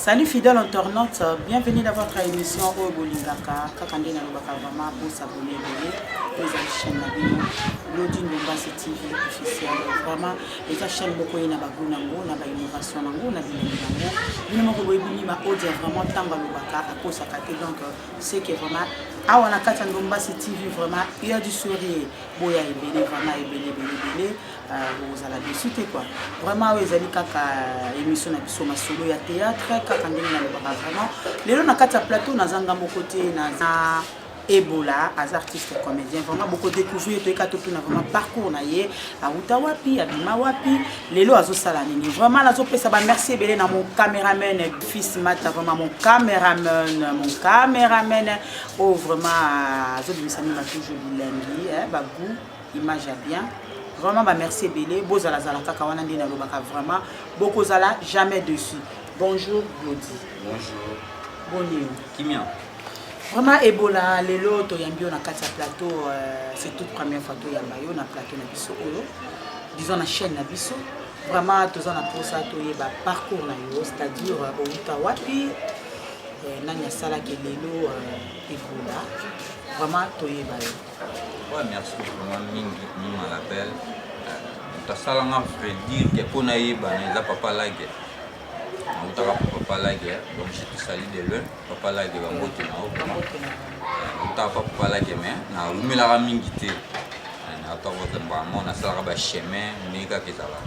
Salut fidèles internautes, bienvenue dans votre émission au Bolingaka. Kakande na lobaka vraiment pour s'abonner aux chaînes Nabino, Glodine Bombassi TV officiel. Vraiment, les chaînes beaucoup na bagunango, na ba innovation nango, na bilingango. Bino moko boyebini ma audio vraiment tanga lobaka à cause akate donc c'est que vraiment ah on a Katan Bombassi TV vraiment il y a du sourire, boya ebele vraiment ebele. Vous allez dessus quoi. Vraiment vous allez kaka émission na biso masolo ya théâtre kaka ndenge na lobaka vraiment. Lelo na kati ya plateau na zanga mokote na Ebola as artiste comédien vraiment beaucoup découvrir to eka to na vraiment parcours na ye a utawapi abima wapi lelo azo sala nini vraiment nazo pesa ba merci ebele na mon caméraman fils Mata vraiment mon caméraman oh vraiment azo bimisani ma toujours bilengi ba goût image ya bien. Vraiment, bah merci Bélé. Bozala zala kaka wana ndina lobaka vraiment. Boko zala jamais dessus. Bonjour Glody. Bonjour. Bonjour. Kimia. Vraiment Ebola lelo to yambio na kati ya plateau c'est toute première fois to yamba yo na plateau na biso oyo. Disons na chaîne na biso. Vraiment to za na posa to yeba parcours na yo, c'est-à-dire outa wapi nanya sala ke lelo Ebola. Vraiment to yeba yo. Ouais, merci vraiment mingi ma l'appel. Ta salanga fait dire que pour naïba na papa lague. On t'a papa lague donc je te salue de loin papa lague va moto na o. On t'a papa lague mais na umela mingi te. Na ta vote ba mon na sala ba chemin nega ke ça va.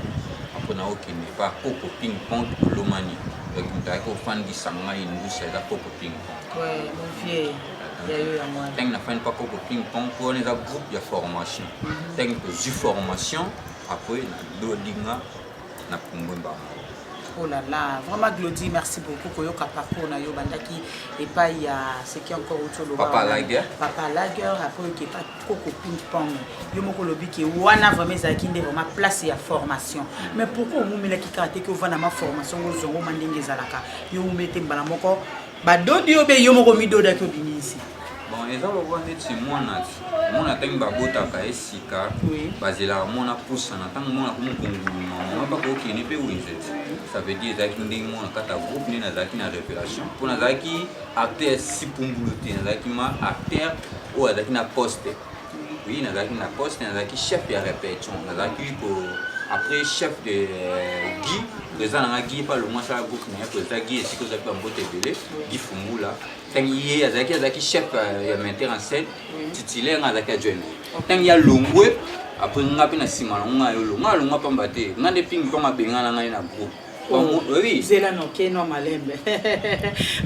Après na okine pas coco ping pong lomani. Donc on t'a ko fan di sanga indu c'est da coco ping pong. Ouais, mon vieux. Teng na fin pas coco ping pong pour les groupe de formation. Teng que du formation après na do dinga na kumbumba. Oh là là, vraiment Glody, merci beaucoup pour yoka parcours na yo bandaki et pas il y a ce qui est encore autour de Papa Lager après qui pas coco ping pong. Yo moko lobi ki wana vraiment zakinde vraiment place ya formation. Mais pourquoi mu mela ki karaté que vana ma formation ngo zongo mandenge zalaka. Yo mu mete mbala moko ba dodi yo be yo moko mi doda ko bini ici. Bon, les gens vont dire c'est moi a tant babota ka esika bazela mona poussa na tant mona ko mukungulu pas ko ki ne pe winzet. Ça veut dire zaki ndingi mona kata groupe ni na zaki na révélation pour na zaki acteur si pumbuluti na zaki ma acteur ou zaki na poste. Oui, na zaki na poste na zaki chef de répétition na zaki ko après chef de Guy président na Guy pas le moins ça groupe na président Guy c'est que zaki ba mbote belé Guy Fungula tangi azaki chef ya metteur en scène titulaire azaki adjoint tangi ya longwe après ngapi na sima nga yo longa pamba te ngande ping pong abengana ngai na groupe. Oui, c'est là non que non malembe.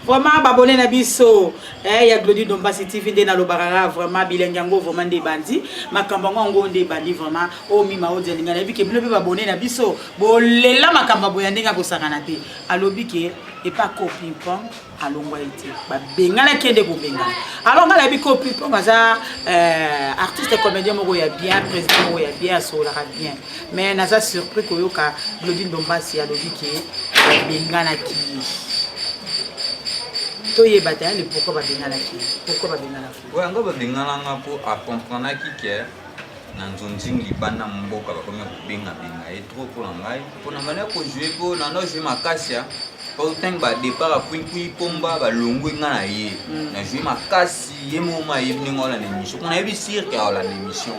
Vraiment babone na biso ya Glody Bombassi TV de na lobarara vraiment bilengango vraiment des bandits makamba ngo nde bandi vraiment o mi ma odelinga na bike bilobi babone na biso bolela makamba boyandenga ko sakana te alobi ke et pas coping pong alongwa ite ba bengana kende ko bengana alors ngala bi coping pong aza artiste comédien moko ya bien président moko ya bien so la bien mais naza surpris ko yoka Glody Bombassi alobi ke bengana ki to ye bataille pourquoi ba bengana ki ouais nga ba bengana nga pour à comprendre que na nzonzing libana mboka ba comme benga et trop pour ngai pour ngai ko jouer pour na no jouer makasi autant ba départ puis pomba ba longwe nga na ye na jouer makasi ye moma yebni ngola na émission on a vu dire que la émission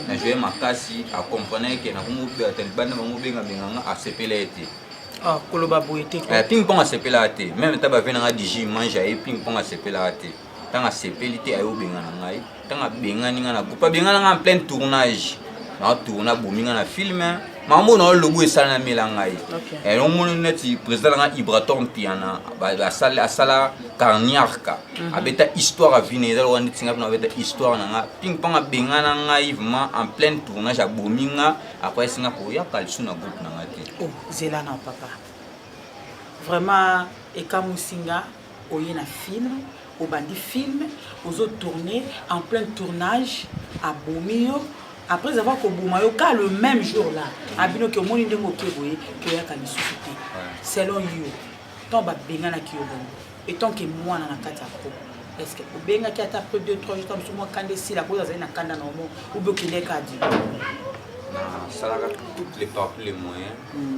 na jouer makasi à comprendre que na ko mo be atel bana ba mo benga nga accepter été ah koloba boité ping pong accepter la été même ta ba venanga digi mange et ping pong accepter la été tanga sepelité ayo benga na ngai tanga benga ninga na coupa benga na en plein tournage na tourna bominga na film mambo na logo esala na melangai et on mon neti président na Ibraton piana ba sala carniarka abeta histoire à venir dans on tinga na abeta histoire na ping pong benga na ngai vraiment en plein tournage a bominga après singa ko ya kalsu na groupe na ngati oh zela na papa vraiment et kamusinga oye na film au bandi film aux autres tournées en plein tournage à Bomio après avoir que Bomayo car le même jour là abino que mon ndemo keboye que ya kalisufité selon you ton ba bengana ki obongo et tant que moi na kata ko est-ce que o benga ki ata après 2-3 jours comme sur moi kande si la cause azali na kanda na mo ou be kinde kadi nasalaka toutes les par tous les moyens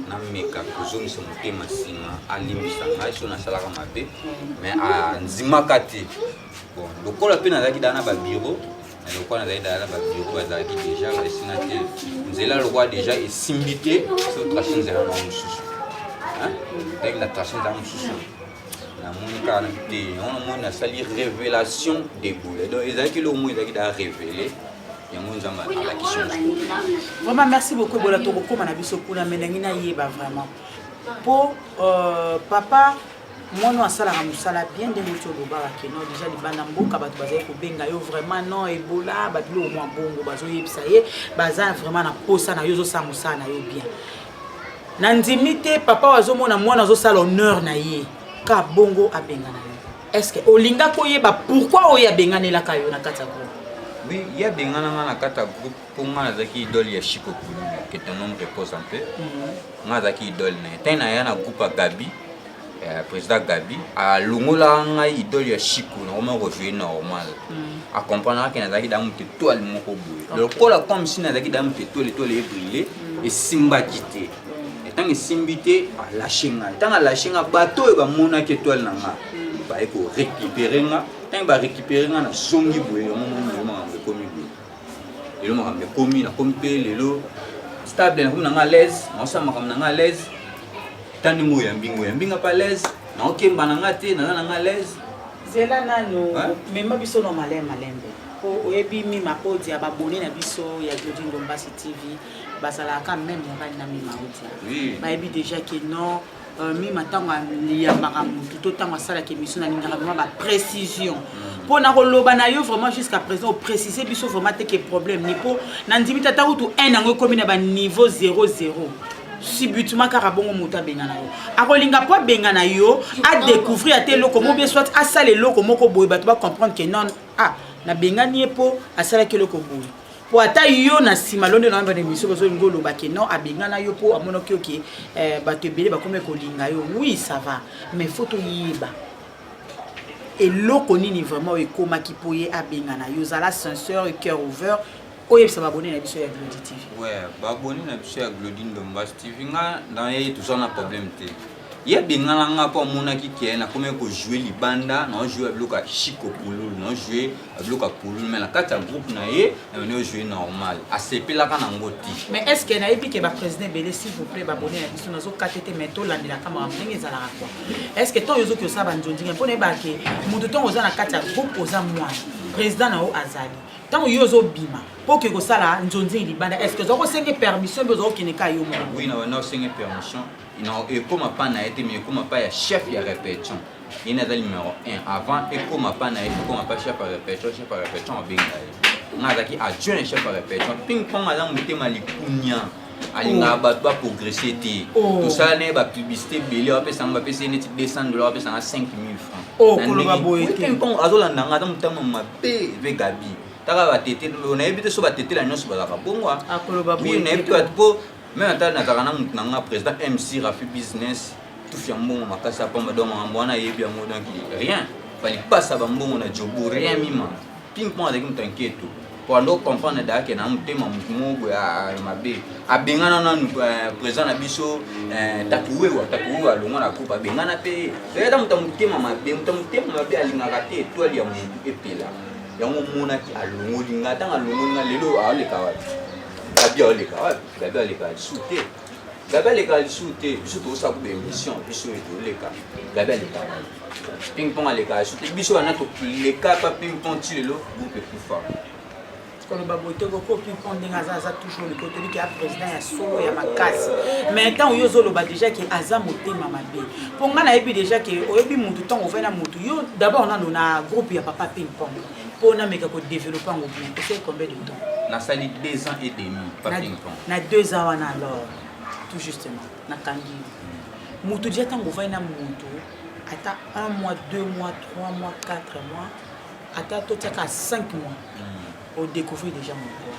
nameka kozongisa motema nsima alimbisanga so nasalaka mabe mais anzimaka te bon lokola mpe nazalaki dala na babiro lokola nazalaki dala na babiro bazalaki déjà baesinga te nzela lokwa déjà esimbi te so trace nzela na mosusu ndenge na trace nzela mosusu namoni kaka te yango namoni nasali révélation des boule donc ezalaki lo moi ezalaki da révélé. Vraiment merci beaucoup pour la tour comme on a vu ce coup la menangina yeba vraiment pour papa moi nous asala musala bien de l'autre loba que non déjà les banamboka batu bazaye ko benga yo vraiment non ebola babilo au moins bongo bazo yebisa ye baza vraiment na posa na yo zo sa musala na yo bien na ndimite papa wazo mona mwana zo sala honneur na ye ka bongo abenga na yo est-ce que olinga ko yeba pourquoi oya benga nela ka yo na kata ko. Oui, il y a des gens qui groupe pour moi qui idole ya Chico Kulu que ton nom repose un peu. Moi qui idole né. T'as un groupe à Gabi, président Gabi, à Lungola nga idole ya Chico, normalement revenu normal. À comprendre que nazaki damu te toile moko boye. Le kola comme si nazaki damu te toile briller et simba quitté. Et tant que simbité à lâcher nga. Tant à lâcher nga bateau et ba mona que toile nanga. Ba eko récupérer nga. Tant que récupérer nga na zongi boye commis na comité lelo stable na nga l'aise on sama comme na nga l'aise tani mo ya mbinga pas l'aise na okemba na nga te na nga l'aise zela nano mema biso no malembe ko oyebi mi makodi ababone na biso ya Glody Ndombasi TV basala ka même na mi maudi ba ebi déjà que non mi matango ya makamu tout temps sala ke mission na ninga vraiment ba précision pour na koloba na yo vraiment jusqu'à présent préciser biso vraiment te que problème ni po na ndimi tata utu 1 nango komi na ba niveau 00 subitement karabongo muta benga na yo akolinga po benga na yo a découvrir à tel loko mo bien soit a sala loko moko boy ba to ba comprendre que non na benga ni po a sala ke loko boy pour ata yo na simalonde na ba émission ko so ngolo ba ke non a benga na yo po amono ki oki ba te belé ba comme kolinga yo oui ça va mais faut to yiba et loko nini vraiment e koma ki poye a benga na yo zala sincère et cœur ouvert. Oui, ça va abonner à Glody TV. Ouais, bah abonner à Glody Ndombasi TV. Dans les tout ça on a problème té. Il y a des gens pour mon qui est na comme jouer les bandes, non jouer avec le Chico Kulu, non jouer avec le Kulu, mais la carte groupe na yé, on jouer normal. ACP là quand on ngoti. Mais est-ce que na épi que ba président Belé s'il vous plaît abonner à biso nazo katete meto la la caméra ndenge za la quoi. Est-ce que ton yozo que ça ba ndongi pour ne ba ke mutu ton oza na carte groupe oza moi. Président na o azali. Tant que yozo bima pour que ko sala nzonzi libanda est-ce que zoko senge permission bezo kineka yo mo. Oui, na senge permission. Non, et comme pas na été mais comme pas ya chef ya répétition. Il n'a numéro 1 avant et comme pas na été comme pas chef à répétition benga. Na zaki adjoint chef à répétition. Ping pong ala mutema likunya. Alinga ba progresser ti. Tout ça né ba publicité belé on peut ça va payer net $200 on peut ça 5 000 francs. Oh, koloba boy. Ping pong azolanda ngata mutama mabe ve Gabi. Taka ba tete on a évité so ba tete la nyonso ba la bongwa. Akoloba boy. Oui, n'est pas pour mais attends na président MC Rafi business tout fait bon makasa pa madoma mbona yebi yango donc rien fallait pas ça bambongo na jobu rien mima ping pong avec t'inquiète pour ando comprendre da ke na mutema mumogo ya mabe abengana na président na biso tapuwe longa na coupe abengana pe da mutema mabe alingaka te étoile ya mundu epela yango mona ki alongoli ngata alongolinga lelo aleka wapi Gabi aleka sauté. Gabi aleka sauté, surtout ça pour émission, biso aleka. Gabi aleka. Ping pong aleka sauté, biso ana to leka pa ping pong tilelo, groupe kufa. Quand le babote go ping pong ndinga za toujours le côté qui a président ya solo ya makasi. Mais tant yo zo lo ba déjà que aza motema mabe. Ponga na ebi déjà que oyebi mutu temps on na mutu yo d'abord on a na groupe ya papa ping pong. Pour na meka ko développer en bien. C'est combien de temps? Na sali 2 ans et demi, pas ping pong. Na 2 ans wana alors tout justement na kangi. Mutu déjà tant on na mutu ata 1 mois, 2 mois, 3 mois, 4 mois ata to tika 5 mois. On découvre déjà mon corps.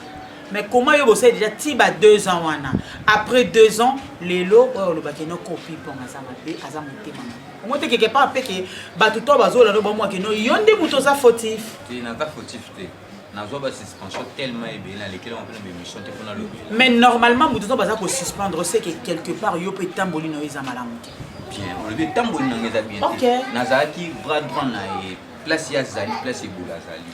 Mais comment vous savez déjà tiba 2 ans wana après 2 ans les lots le bakeno copie pour azamabe azamote mama. Moi te quelque part pe que batuto bazola no ba moi que no yonde muto za fautif. Ti na ka fautif te. nazo ba suspension tellement ébélé dans lesquels on peut une émission te pour le mais normalement vous devez pas suspendre c'est que quelque part yo peut tamboli no eza malamu bien on le tamboli na ngeza bien nazaki bras droit na place ya zali place ebola zali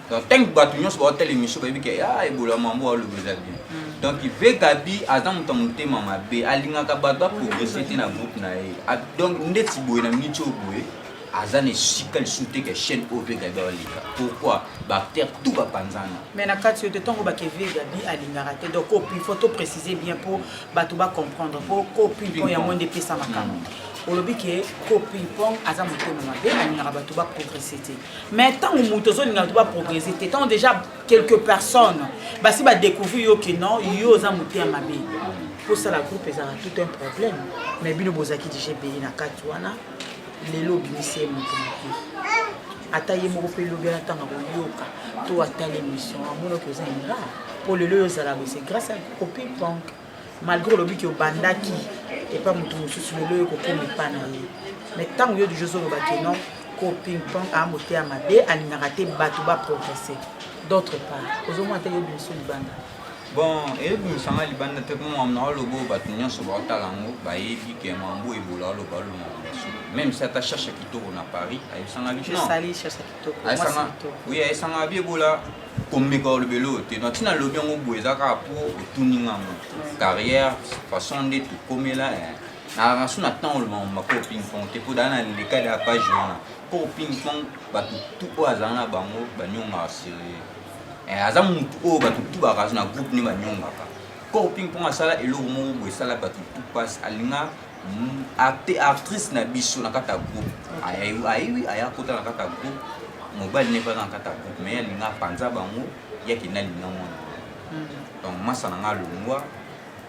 donc tant que batu nyonso ba tele émission ba biki ah ebola mambo le ngeza bien donc Vegabi azam mutamute mama be alingaka batu ba progresser na groupe na ye donc ndeti boye na micho boye azane sikal souté que chaîne au Vegabi alika pourquoi bactère tout va panzana mais na kati de temps ba ke Vegabi alingaka te donc il faut préciser bien pour batu ba comprendre pour copie pour ya monde pesa makamo olobi ke copie pong azam mutamama be alingaka batu ba progresser te mais tant ou mutozo lingaka batu ba progresser te tant déjà quelques personnes basi ba découvrir yo que non yo za mutamama be pour ça la groupe ça a tout un problème mais bino bozaki déjà be na kati wana lelo binise mutu ata ye moko pe lobi atanga koyoka to ata l'émission amono que ça ira pour lelo yo zala c'est grâce à copie pong malgré le but que bandaki et pas mutu mususu lelo ko komi pana ye mais tant yo du jeu zo ba que non copie pong a moté à mabe alinga raté batu ba progresser d'autre part aux moins ata yo binise banda bon et bien ça m'a libanda te comme on a le beau batu nyonso ba talango ba yebi ke mambo ebola lo ba lo même si tu cherches Kitoko à Paris, je salue cherche Kitoko. Oui, il y a bien bola comme le vélo. Tu n'as pas le bien au bout pour tout carrière, façon de tout comme là. Na raison attend le ma copine pong. Tu peux dans les cas de la page copine pong, bah tout au hasard na bango, bah nyonga sérieux. Et azam mutu bah tout bagage na groupe ni bah nyonga pa. Copine pong asala elo mo bo sala bah tout passe alinga. Actrice na biso na kata groupe ayi aya kota na kata groupe mobile n'est pas dans kata groupe mais elle n'a panza bango ya kina linga mona donc masa na nga longwa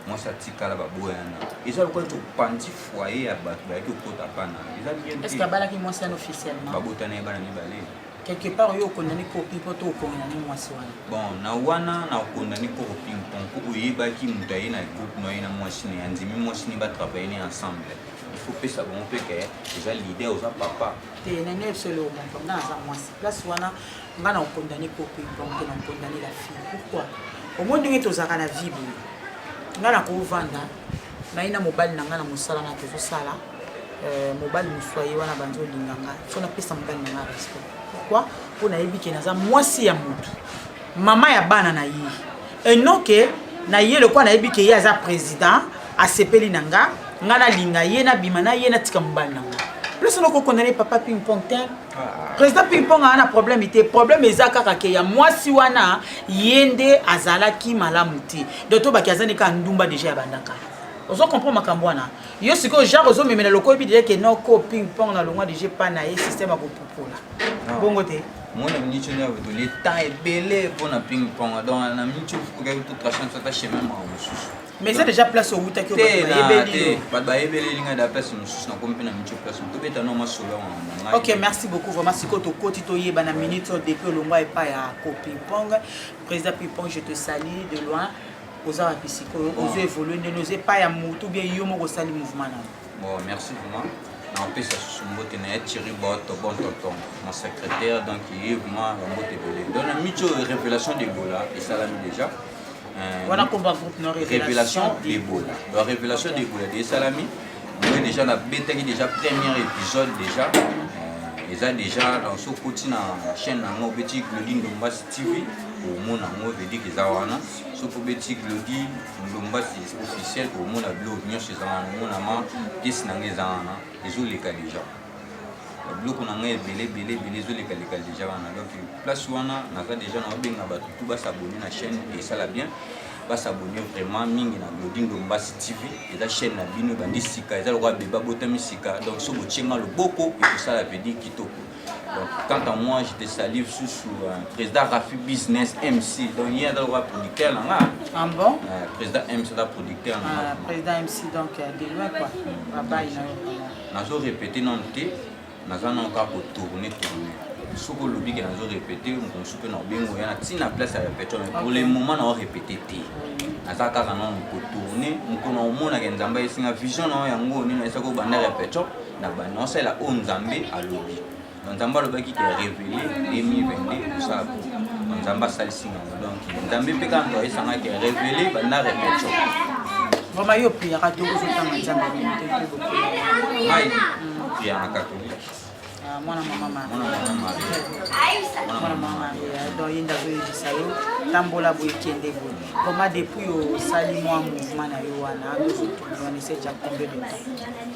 moi ça tikala ba boyana ils ont quoi to panti foyer ya ba ki kota pana ils a bien est-ce que bala ki moi c'est officiellement ba botana ba ni balé quelque part yo condamné copie poto ko ngani moi c'est wana bon na wana na condamné ko ping pong ko yeba ki mutaye na groupe no ina moi sini anzimi moi sini ba travailler ensemble il faut que ça bon peut que déjà l'idée aux papa te na ne solo mon comme dans ça moi place wana ngana condamné copie pong que na condamné la fille pourquoi au moins ndenge tozaka na vie ngana ko vanda na ina mobile na ngana musala na tozo sala mobile musoye wana banzo linganga sona pesa mobile na respect pourquoi pour na yebi ke naza mwasi ya mutu mama ya bana na yi et non que na ye le quoi na yebi ke ya za président a sepeli nanga ngana linga ye na bimana ye na tika mobile nanga plus on ko condamner papa ping pong ten président ping pong a un problème ité problème ezaka ka ke ya mwasi wana yende azala ki malamu te donc to ba kazani ka ndumba déjà ya bandaka ozo comprendre makambo wana yo siko genre ozo memela loko bi dire que non ko ping pong na longwa déjà pas na système a ko popola bongo te moi na minute na vous le temps est belé pour na ping pong donc na minute faut que tout traçant ça ta chemin ma mususu mais c'est déjà place au wuta ki ba ba ebeli linga da place mususu na kompe na minute place to beta no masolo wana OK merci beaucoup vraiment siko to koti to yeba na minute depuis longwa et pas ya ko ping pong président ping pong je te salue de loin aux arabes aux évoluer ne nous pas ya mutu bien yo mo ko sali mouvement na bon merci vraiment en plus ça se mbote na Thierry Bot bon tonton mon secrétaire donc il est vraiment mbote belé dans la micho révélation d'Ebola et ça l'a mis déjà voilà combat groupe non révélation d'Ebola la révélation d'Ebola des salami moi déjà na bêta qui déjà premier épisode déjà ils a déjà dans ce côté na chaîne na ngo petit Glodin Dombas TV au monde ngo veut dire qu'ils awana ce petit Glodin Dombas officiel au monde a blog nyo chez za ngo na ma dis na ngezana ils ont les cas déjà le blog on a belé ils ont les cas déjà wana donc place wana na ça déjà na benga ba tout ba s'abonner na chaîne et ça la bien va s'abonner vraiment mingi na Glodin Dombas TV et la chaîne na bino bandi sika et ça le roi beba botami sika donc so bochenga le boko et ça la veut dire kitoko donc quant à moi je te salue sous président Rafi Business MC donc il y a le roi producteur là ah bon président MC la producteur là président MC donc de loin quoi baba il n'a pas répété non té n'a pas encore tourner ce que le big n'a pas répété on se peut non bien il y a tina place à répéter mais pour le moment on répété asa kaka non ko tourner mkono omona ke nzamba isinga vision na yango nino esa ko banda répétition na bana c'est la on nzambe alobi nzamba lobaki ke révélé 2022 ça nzambe asalisi ngango donc nzambe mpe kaka to esangaki révélé banda répétition vraiment yo priaka to kozotanga nzambe mai priaka catholique mwana mama Marie donc ye ndazoyebisa yo tambola boye kende boye vraiment depuis osali mwa mouvement na yo wana tozotourne ese ja combien de temps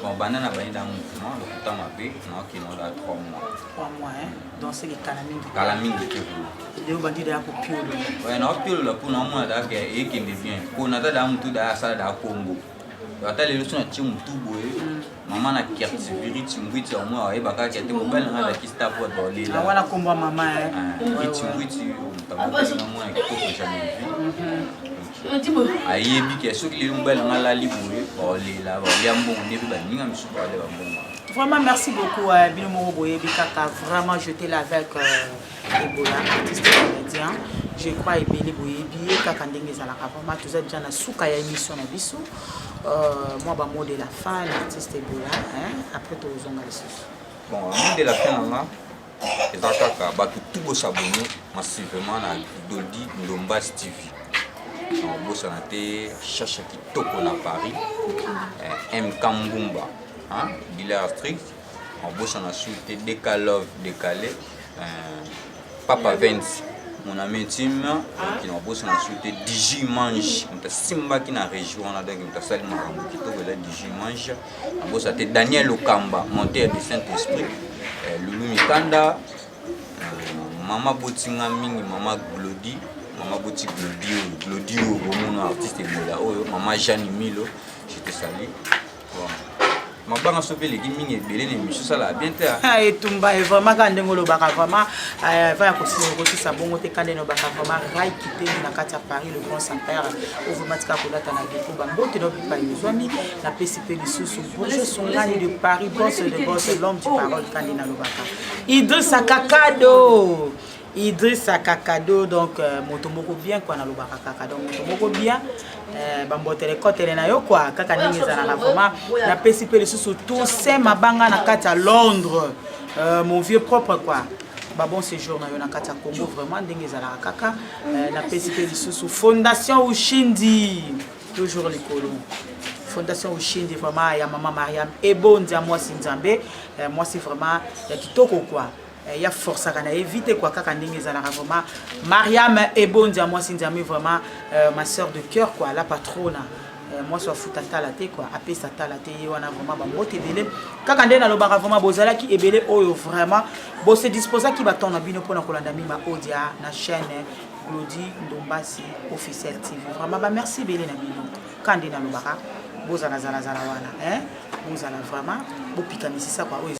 bon banda na bayinda mouvement lokuta mabe naokinola 3 mois 3 mois donc seke kala mingi te leo bandida ya kopiolola naopiolola mpo naomona daka ekende bien mpo nata daa motu daa asala daa kongo ata lelo so natie motu boye mama na kirtiviri mbwiti ya mwa ayebaka te mobali nga azalaki sta po baolela wana kombo mama mbwiti mtamona kitoko jamais ayebi ke soki lelo mobali nga alali boye baolela baolia mbongo nde mpe baninga misusu baolia bambongo. Vraiment merci beaucoup Bino Moro Boyebi Kaka, vraiment jeté là avec Ebola, artiste comédien. Je crois Ebele Boyebi Kaka ndenge zalaka vraiment tout ça déjà na souka ya émission na biso. Moi ba mot de la fin l'artiste Ebola après to zonga lisusu. Bon, mot de la fin là ezakaka bato tout bo s'abonner massivement na Doldy Ndombas TV. On bosse na te cherche kitoko na Paris. M Kambumba. Dealer strict, on bosse en suite Décalove décalé, Papa Vince, mon ami team, qui on bosse en suite Digimanche, on t'a Simba qui n'a région, on a donc on t'a salé Marambo qui te Digimanche, on bosse à Daniel Okamba, monteur du Saint-Esprit, Lulu Mikanda, Mama Botinga Mingi, Mama Glody, Mama Boti Glody, mon artiste Ebola, Mama Jeanne Milo, je te salue. Mabanga sauver les gaming et belé les monsieur ça là bien te et tumba et vraiment quand ndengolo baka vraiment va aussi ça bon te quand no baka vraiment rai quitter na katia Paris le grand Saint-Père au vraiment tika ko data na geto bango te no pa yozwami la PCP du sous bonjour son gars de Paris boss de boss l'homme du parole quand na lo baka Idrissa Kakado donc motomoko bien quoi na lo baka kaka donc motomoko bien bambotele kotele na yo quoi kaka ndenge za na vraiment la PCP le sous tout c'est mabanga na kata Londres mon vieux propre quoi ba bon séjour na yo na kata Congo vraiment ndenge za na kaka la PCP le sous Fondation Ushindi toujours les colons Fondation Ushindi vraiment ya maman Mariam Ebondi à moi Sinzambe moi c'est vraiment ya kitoko quoi il y a force à éviter quoi kaka ndenge za na vraiment Mariam Ebondi à moi Sinzambe vraiment ma sœur de cœur quoi la patronne moi soit futa talate quoi apé sa talate wana vraiment ba moté belé kaka ndé na lobaka vraiment bozala ki ebelé oyo vraiment bo se disposer ki baton na bino pona kolanda mima audia na chaîne Glody Ndombasi officiel TV vraiment ba merci belé na bino kandé na lobaka bozala zala wana bozala vraiment bo pikamisi ça quoi